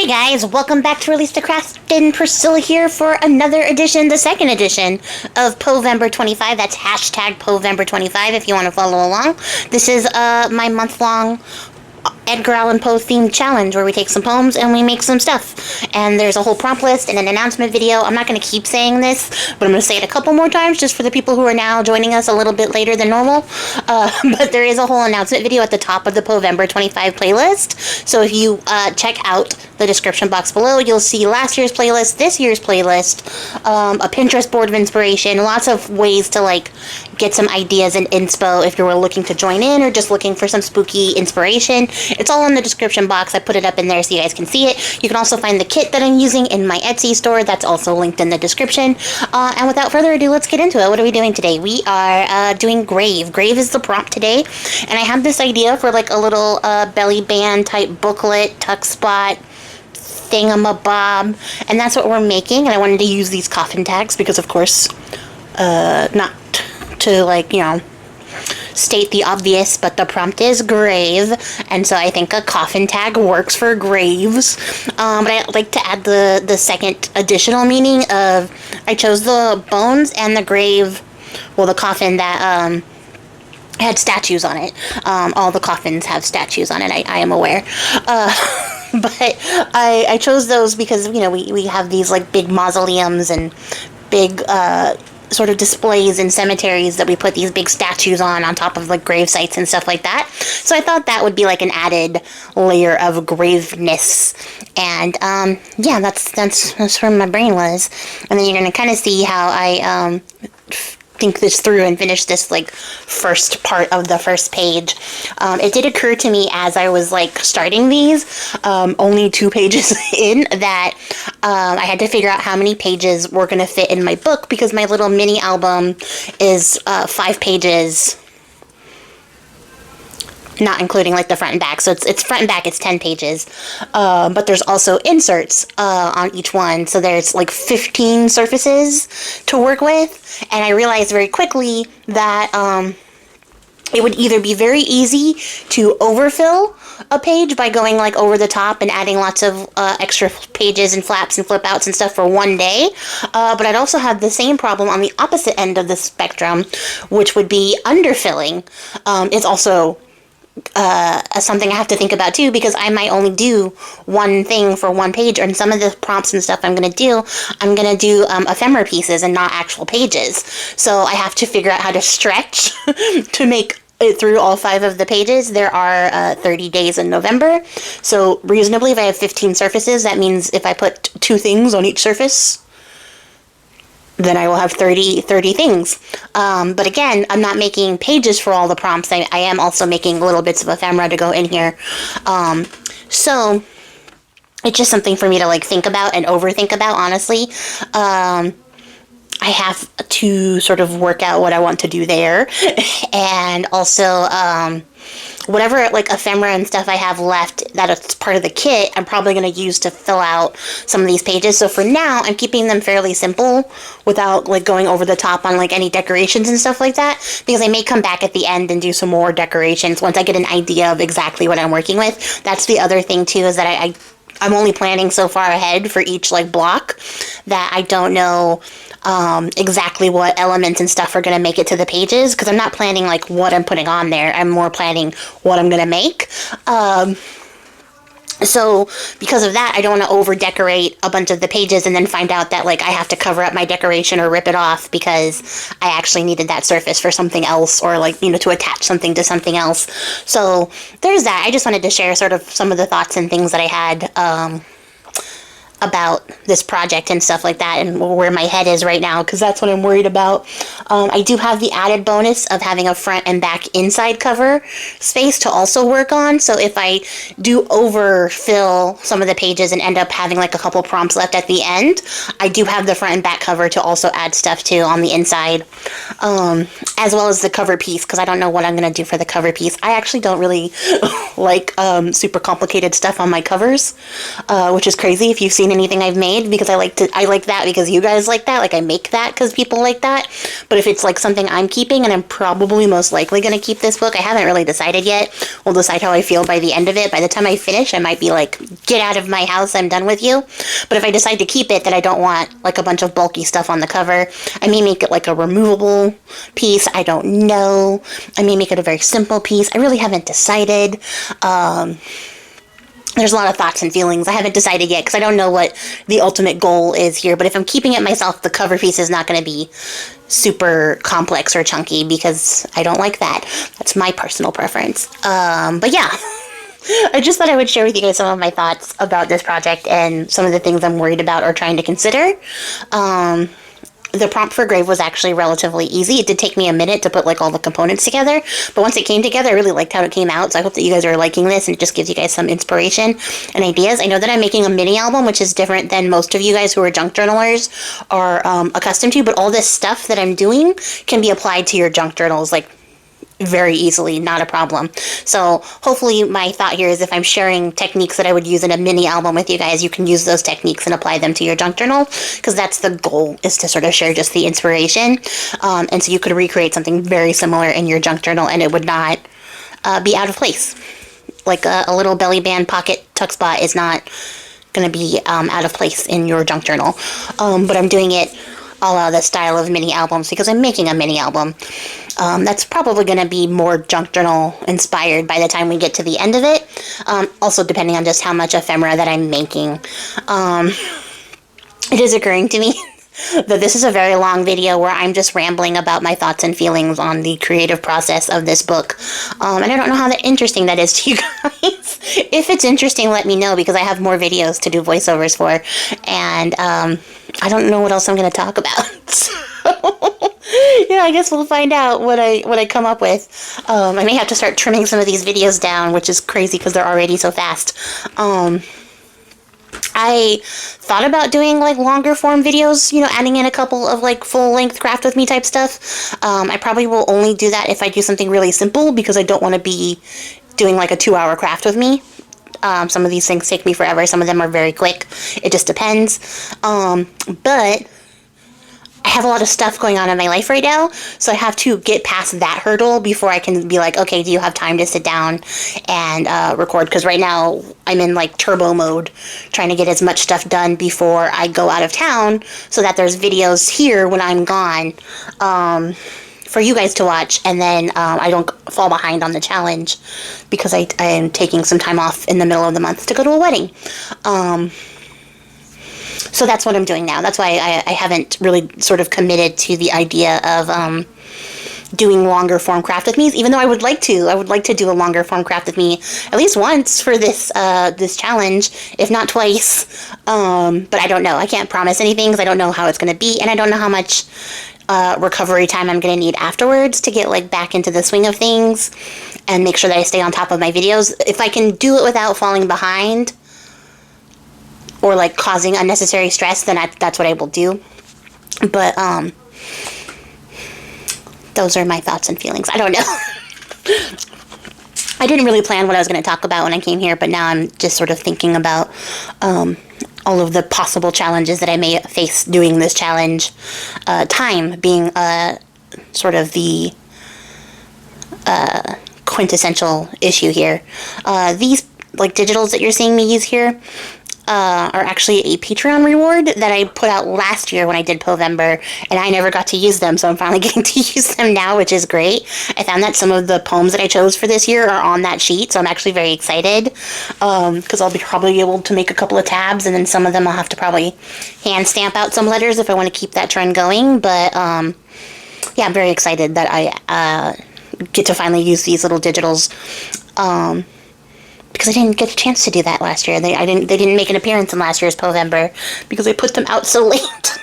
Hey guys, welcome back to Release the Craftin. Priscilla here for another edition, the second edition of Poevember 25. That's hashtag Poevember 25 if you want to follow along. This is my month-long Edgar Allan Poe themed challenge where we take some poems and we make some stuff. And there's a whole prompt list and an announcement video. I'm not going to keep saying this, but I'm going to say it a couple more times just for the people who are now joining us a little bit later than normal. But there is a whole announcement video at the top of the Poevember 25 playlist. So if you check out the description box below, you'll see last year's playlist, this year's playlist, a Pinterest board of inspiration, lots of ways to get some ideas and inspo if you were looking to join in or just looking for some spooky inspiration. It's all in the description box. I put it up in there so you guys can see it. You can also find the kit that I'm using in my Etsy store. That's also linked in the description. And without further ado, let's get into it. What are we doing today? We are doing Grave. Grave is the prompt today. And I have this idea for a little Bellyband type booklet, tuck spot, thingamabob, and that's what we're making. And I wanted to use these coffin tags because, of course, not to state the obvious, but the prompt is grave, and so I think a coffin tag works for graves. But I like to add the second additional meaning of I chose the bones and the grave, well, the coffin that had statues on it. All the coffins have statues on it, I am aware. But I chose those because, we have these big mausoleums and big sort of displays in cemeteries that we put these big statues on top of grave sites and stuff like that. So I thought that would be an added layer of graveness. And yeah, that's where my brain was. And then you're gonna kind of see how I think this through and finish this first part of the first page. It did occur to me as I was starting these, only 2 pages in, that I had to figure out how many pages were going to fit in my book because my little mini album is 5 pages, not including the front and back. So it's front and back, it's 10 pages. But there's also inserts on each one. So there's 15 surfaces to work with. And I realized very quickly that it would either be very easy to overfill a page by going over the top and adding lots of extra pages and flaps and flip outs and stuff for one day. But I'd also have the same problem on the opposite end of the spectrum, which would be underfilling. It's also something I have to think about too, because I might only do one thing for one page, and some of the prompts and stuff I'm going to do ephemera pieces and not actual pages. So I have to figure out how to stretch to make it through all 5 of the pages. There are 30 days in November, so reasonably if I have 15 surfaces, that means if I put 2 things on each surface, then I will have 30 things. But again, I'm not making pages for all the prompts. I am also making little bits of ephemera to go in here. So it's just something for me to think about and overthink about, honestly. I have to sort of work out what I want to do there. And also, whatever ephemera and stuff I have left that it's part of the kit, I'm probably going to use to fill out some of these pages. So for now, I'm keeping them fairly simple without going over the top on any decorations and stuff like that, because I may come back at the end and do some more decorations once I get an idea of exactly what I'm working with. That's the other thing too, is that I'm only planning so far ahead for each block that I don't know exactly what elements and stuff are going to make it to the pages, because I'm not planning what I'm putting on there. I'm more planning what I'm going to make. So because of that, I don't want to over decorate a bunch of the pages and then find out that I have to cover up my decoration or rip it off because I actually needed that surface for something else, or to attach something to something else. So there's that. I just wanted to share sort of some of the thoughts and things that I had about this project and stuff like that, and where my head is right now, because that's what I'm worried about. I do have the added bonus of having a front and back inside cover space to also work on, so if I do overfill some of the pages and end up having a couple prompts left at the end, I do have the front and back cover to also add stuff to on the inside, as well as the cover piece, because I don't know what I'm going to do for the cover piece. I actually don't really like super complicated stuff on my covers, which is crazy. If you've seen anything I've made, because I like that because you guys like that. Like, I make that because people like that. But if it's like something I'm keeping, and I'm probably most likely going to keep this book, I haven't really decided yet. We'll decide how I feel by the end of it. By the time I finish, I might be like, get out of my house, I'm done with you. But if I decide to keep it, then I don't want like a bunch of bulky stuff on the cover. I may make it like a removable piece. I don't know. I may make it a very simple piece. I really haven't decided. There's a lot of thoughts and feelings. I haven't decided yet because I don't know what the ultimate goal is here. But if I'm keeping it myself, the cover piece is not going to be super complex or chunky because I don't like that. That's my personal preference. But yeah, I just thought I would share with you guys some of my thoughts about this project and some of the things I'm worried about or trying to consider. The prompt for Grave was actually relatively easy. It did take me a minute to put like all the components together, but once it came together, I really liked how it came out. So I hope that you guys are liking this and it just gives you guys some inspiration and ideas. I know that I'm making a mini album, which is different than most of you guys who are junk journalers are accustomed to, but all this stuff that I'm doing can be applied to your junk journals like very easily, not a problem. So hopefully my thought here is if I'm sharing techniques that I would use in a mini album with you guys, you can use those techniques and apply them to your junk journal, because that's the goal, is to sort of share just the inspiration. And so you could recreate something very similar in your junk journal and it would not be out of place. Like a little Bellyband pocket tuck spot is not going to be out of place in your junk journal. But I'm doing it a la the style of mini albums because I'm making a mini album. That's probably going to be more junk journal inspired by the time we get to the end of it. Also depending on just how much ephemera that I'm making. It is occurring to me that this is a very long video where I'm just rambling about my thoughts and feelings on the creative process of this book. And I don't know how interesting that is to you guys. If it's interesting, let me know, because I have more videos to do voiceovers for. And I don't know what else I'm going to talk about. Yeah, I guess we'll find out what I come up with. I may have to start trimming some of these videos down, which is crazy because they're already so fast. I thought about doing like longer form videos, you know, adding in a couple of like full length craft with me type stuff. I probably will only do that if I do something really simple, because I don't want to be doing like a 2-hour craft with me. Some of these things take me forever. Some of them are very quick. It just depends. But I have a lot of stuff going on in my life right now, so I have to get past that hurdle before I can be like, okay, do you have time to sit down and record? Because right now I'm in like turbo mode, trying to get as much stuff done before I go out of town, so that there's videos here when I'm gone for you guys to watch, and then I don't fall behind on the challenge, because I am taking some time off in the middle of the month to go to a wedding. So that's what I'm doing now. That's why I haven't really sort of committed to the idea of doing longer form craft with me, even though I would like to. I would like to do a longer form craft with me at least once for this this challenge, if not twice. But I don't know. I can't promise anything because I don't know how it's going to be, and I don't know how much recovery time I'm going to need afterwards to get like back into the swing of things and make sure that I stay on top of my videos. If I can do it without falling behind or like causing unnecessary stress, then that's what I will do. But those are my thoughts and feelings. I don't know. I didn't really plan what I was going to talk about when I came here, but now I'm just sort of thinking about all of the possible challenges that I may face doing this challenge. Time being sort of the quintessential issue here. These like digitals that you're seeing me use here are actually a Patreon reward that I put out last year when I did Poevember, and I never got to use them, so I'm finally getting to use them now, which is great. I found that some of the poems that I chose for this year are on that sheet, so I'm actually very excited, because I'll be probably able to make a couple of tabs, and then some of them I'll have to probably hand stamp out some letters if I want to keep that trend going. But yeah, I'm very excited that I get to finally use these little digitals. Because I didn't get a chance to do that last year. They didn't make an appearance in last year's Poevember because I put them out so late,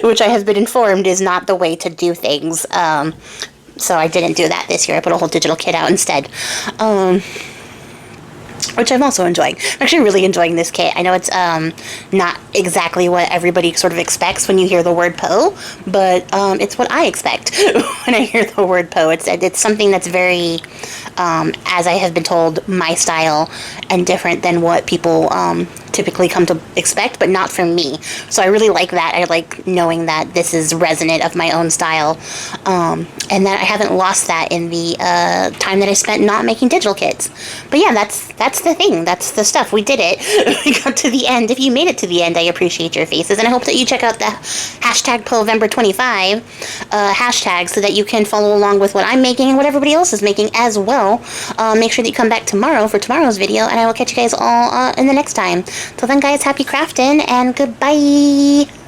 which I have been informed is not the way to do things. So I didn't do that this year. I put a whole digital kit out instead, which I'm also enjoying. I'm actually really enjoying this kit. I know it's not exactly what everybody sort of expects when you hear the word Poe, but it's what I expect when I hear the word Poe. It's something that's very as I have been told, my style and different than what people typically come to expect, but not from me. So I really like that. I like knowing that this is resonant of my own style, and that I haven't lost that in the time that I spent not making digital kits. But yeah, that's the thing. That's the stuff. We did it. We got to the end. If you made it to the end, I appreciate your faces, and I hope that you check out the hashtag Poevember25 hashtag so that you can follow along with what I'm making and what everybody else is making as well. Make sure that you come back tomorrow for tomorrow's video, and I will catch you guys all in the next time. Till then, guys, happy crafting and goodbye.